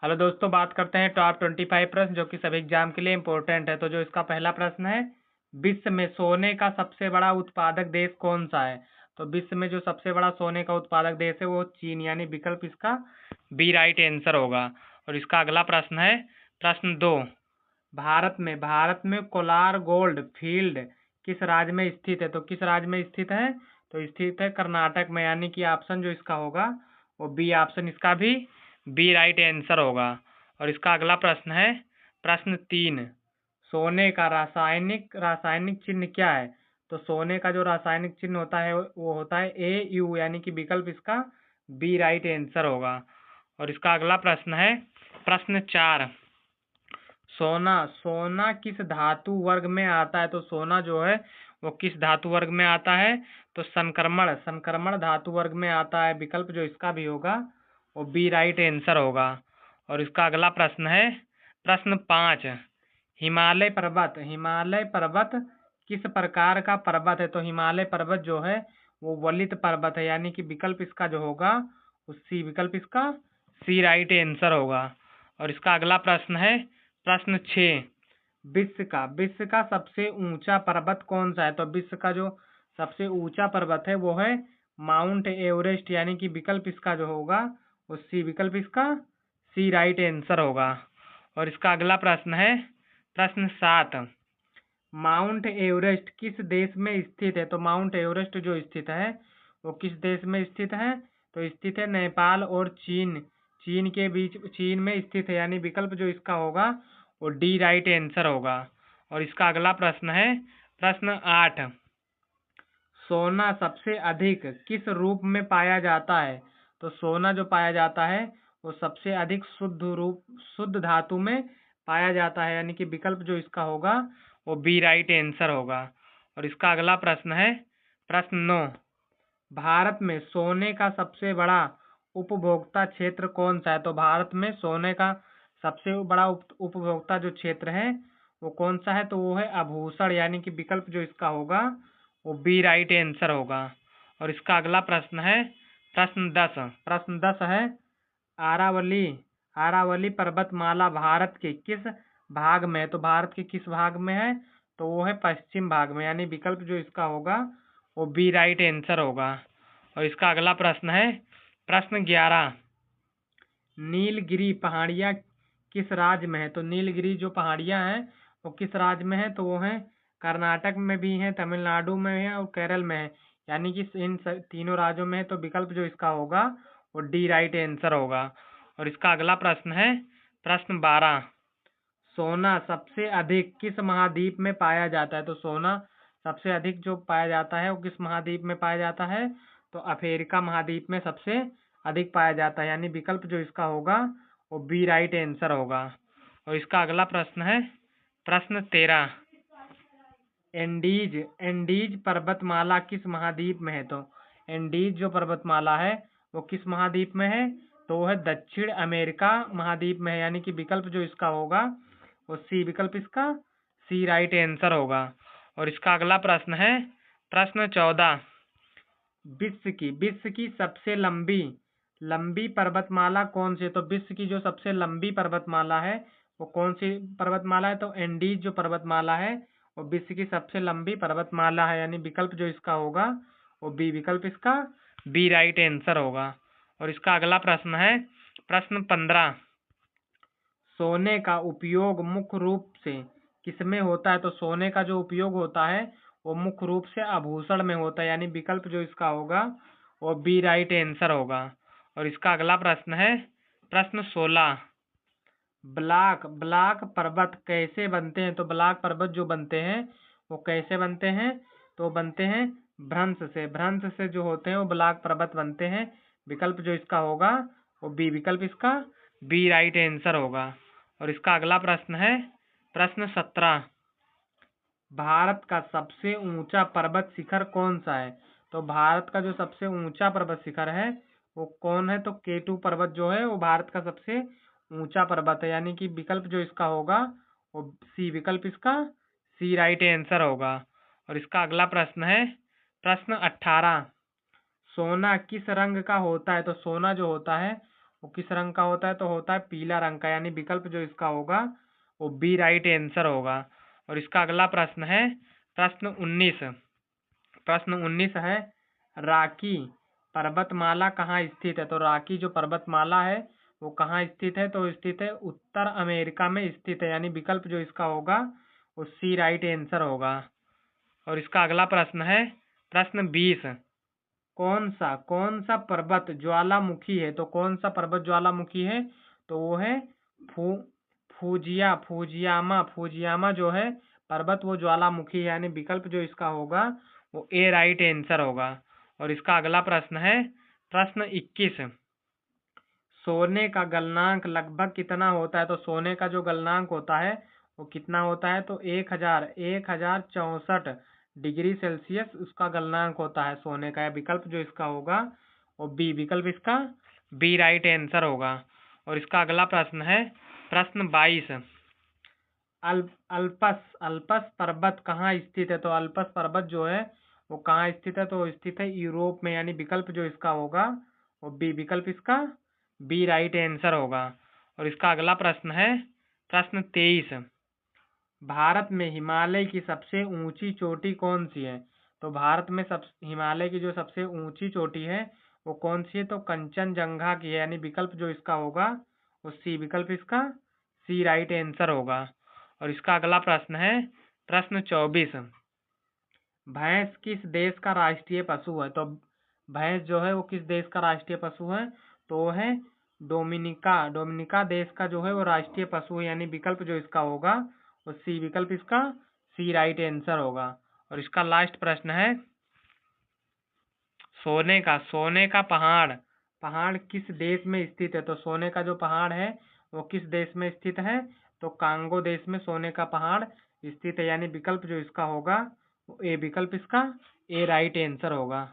Hello दोस्तों, बात करते हैं टॉप 25 प्रश्न जो कि सभी एग्जाम के लिए इम्पोर्टेंट है। तो जो इसका पहला प्रश्न है, विश्व में सोने का सबसे बड़ा उत्पादक देश कौन सा है? तो विश्व में जो सबसे बड़ा सोने का उत्पादक देश है वो चीन, यानी विकल्प इसका बी राइट आंसर होगा। और इसका अगला प्रश्न है प्रश्न 2, भारत में कोलार गोल्ड फील्ड किस राज्य में स्थित है? तो किस राज्य में स्थित है? तो स्थित है कर्नाटक में, यानी कि ऑप्शन जो इसका होगा वो बी ऑप्शन इसका भी बी राइट आंसर होगा। और इसका अगला प्रश्न है प्रश्न 3, सोने का रासायनिक चिन्ह क्या है? तो सोने का जो रासायनिक चिन्ह होता है वो होता है AU, यानी कि विकल्प इसका बी राइट आंसर होगा। और इसका अगला प्रश्न है प्रश्न 4, सोना किस धातु वर्ग में आता है? तो सोना जो है वो किस धातु वर्ग में आता है? तो संक्रमण धातु वर्ग में आता है। विकल्प जो इसका भी होगा वो बी राइट आंसर होगा। और इसका अगला प्रश्न है प्रश्न 5, हिमालय पर्वत किस प्रकार का पर्वत है? तो हिमालय पर्वत जो है वो वलित पर्वत है, यानी कि विकल्प इसका जो होगा उसी विकल्प इसका सी राइट आंसर होगा। और इसका अगला प्रश्न है प्रश्न 6, विश्व का सबसे ऊंचा पर्वत कौन सा है? तो विश्व का जो सबसे ऊंचा पर्वत है वो है माउंट एवरेस्ट, यानी कि विकल्प इसका जो होगा वो सी विकल्प इसका सी राइट आंसर होगा। और इसका अगला प्रश्न है प्रश्न 7, माउंट एवरेस्ट किस देश में स्थित है? तो माउंट एवरेस्ट जो स्थित है वो किस देश में स्थित है? तो स्थित है नेपाल और चीन के बीच, चीन में स्थित है, यानी विकल्प जो इसका होगा वो डी राइट आंसर होगा। और इसका अगला प्रश्न है प्रश्न 8, सोना सबसे अधिक किस रूप में पाया जाता है? तो सोना जो पाया जाता है वो सबसे अधिक शुद्ध धातु में पाया जाता है, यानी कि विकल्प जो इसका होगा वो बी राइट आंसर होगा। और इसका अगला प्रश्न है प्रश्न 9, भारत में सोने का सबसे बड़ा उपभोक्ता क्षेत्र कौन सा है? तो भारत में सोने का सबसे बड़ा उपभोक्ता जो क्षेत्र है वो कौन सा है? तो वो है आभूषण, यानी कि विकल्प जो इसका होगा वो बी राइट आंसर होगा। और इसका अगला प्रश्न है प्रश्न 10 है, आरावली पर्वतमाला भारत के किस भाग में है? तो भारत के किस भाग में है? तो वो है पश्चिम भाग में, यानी विकल्प जो इसका होगा वो बी राइट आंसर होगा। और इसका अगला प्रश्न है प्रश्न 11, नीलगिरी पहाड़ियाँ किस राज्य में है? तो नीलगिरी जो पहाड़ियाँ हैं वो किस राज्य में है? तो वो है कर्नाटक में भी है, तमिलनाडु में है और केरल में है, यानी कि इन तीनों राज्यों में है। तो विकल्प जो इसका होगा वो डी राइट आंसर होगा। और इसका अगला प्रश्न है प्रश्न 12, सोना सबसे अधिक किस महाद्वीप में पाया जाता है? तो सोना सबसे अधिक जो पाया जाता है वो किस महाद्वीप में पाया जाता है? तो अफ्रीका महाद्वीप में सबसे अधिक पाया जाता है, यानी विकल्प जो इसका होगा वो बी राइट आंसर होगा। और इसका अगला प्रश्न है प्रश्न 13, एंडीज पर्वतमाला किस महाद्वीप में है? तो एंडीज जो पर्वतमाला है वो किस महाद्वीप में है? तो वो है दक्षिण अमेरिका महाद्वीप में है, यानी कि विकल्प जो इसका होगा वो सी विकल्प इसका सी राइट आंसर होगा। और इसका अगला प्रश्न है प्रश्न 14, विश्व की सबसे लंबी पर्वतमाला कौन सी है? तो विश्व की जो सबसे लंबी पर्वतमाला है वो कौन सी पर्वतमाला है? तो एंडीज जो पर्वतमाला है वो विश्व की सबसे लंबी पर्वतमाला है, यानी विकल्प जो इसका होगा वो बी विकल्प इसका बी राइट आंसर होगा। और इसका अगला प्रश्न है प्रश्न 15, सोने का उपयोग मुख्य रूप से किसमें होता है? तो सोने का जो उपयोग होता है वो मुख्य रूप से आभूषण में होता है, यानी विकल्प जो इसका होगा वो बी राइट आंसर होगा। और इसका अगला प्रश्न है प्रश्न 16, ब्लॉक पर्वत कैसे बनते हैं? तो ब्लॉक पर्वत जो बनते हैं वो कैसे बनते हैं? तो बनते हैं भ्रंश से जो होते हैं वो ब्लॉक पर्वत बनते हैं। विकल्प जो इसका होगा वो बी विकल्प इसका बी राइट आंसर होगा। और इसका अगला प्रश्न है प्रश्न 17, भारत का सबसे ऊंचा पर्वत शिखर कौन सा है? तो भारत का जो सबसे ऊंचा पर्वत शिखर है वो कौन है? तो K2 पर्वत जो है वो भारत का सबसे ऊंचा पर्वत है, यानी कि विकल्प जो इसका होगा वो सी विकल्प इसका सी राइट आंसर होगा। और इसका अगला प्रश्न है प्रश्न 18, सोना किस रंग का होता है? तो सोना जो होता है वो किस रंग का होता है? तो होता है पीला रंग का, यानी विकल्प जो इसका होगा वो बी राइट आंसर होगा। और इसका अगला प्रश्न है प्रश्न 19। प्रश्न 19 है, राकी पर्वतमाला कहाँ स्थित है? तो राकी जो पर्वतमाला है वो कहाँ स्थित है? तो स्थित है उत्तर अमेरिका में स्थित है, यानी विकल्प जो इसका होगा वो सी राइट आंसर होगा। और इसका अगला प्रश्न है प्रश्न 20। कौन सा पर्वत ज्वालामुखी है? तो कौन सा पर्वत ज्वालामुखी है? तो वो है फू फूजियामा जो है पर्वत वो ज्वालामुखी है, यानी विकल्प जो इसका होगा वो ए राइट आंसर होगा। और इसका अगला प्रश्न है प्रश्न 21। सोने का गलनांक लगभग कितना होता है? तो सोने का जो गलनांक होता है वो कितना होता है? तो 1064 डिग्री सेल्सियस उसका गलनांक होता है सोने का। या विकल्प जो इसका होगा वो बी, विकल्प इसका बी राइट आंसर होगा। और इसका अगला प्रश्न है प्रश्न 22। अल्पस पर्वत कहाँ स्थित है? तो अल्पस पर्वत जो है वो कहाँ स्थित है? तो स्थित है यूरोप में, यानी विकल्प जो इसका होगा वो बी, विकल्प इसका बी राइट आंसर होगा। और इसका अगला प्रश्न है प्रश्न 23। भारत में हिमालय की सबसे ऊंची चोटी कौन सी है? तो भारत में हिमालय की जो सबसे ऊंची चोटी है वो कौन सी है? तो कंचनजंगा की है, यानी विकल्प जो इसका होगा वो सी, विकल्प इसका सी राइट आंसर होगा। और इसका अगला प्रश्न है प्रश्न 24। भैंस किस देश का राष्ट्रीय पशु है? तो भैंस जो है वो किस देश का राष्ट्रीय पशु है? तो वो है डोमिनिका देश का जो है वो राष्ट्रीय पशु है, यानी विकल्प जो इसका होगा वो सी, विकल्प इसका सी राइट आंसर होगा। और इसका लास्ट प्रश्न है सोने का पहाड़ किस देश में स्थित है? तो सोने का जो पहाड़ है वो किस देश में स्थित है? तो कांगो देश में सोने का पहाड़ स्थित है, यानी विकल्प जो इसका होगा वो ए, विकल्प इसका ए राइट आंसर होगा।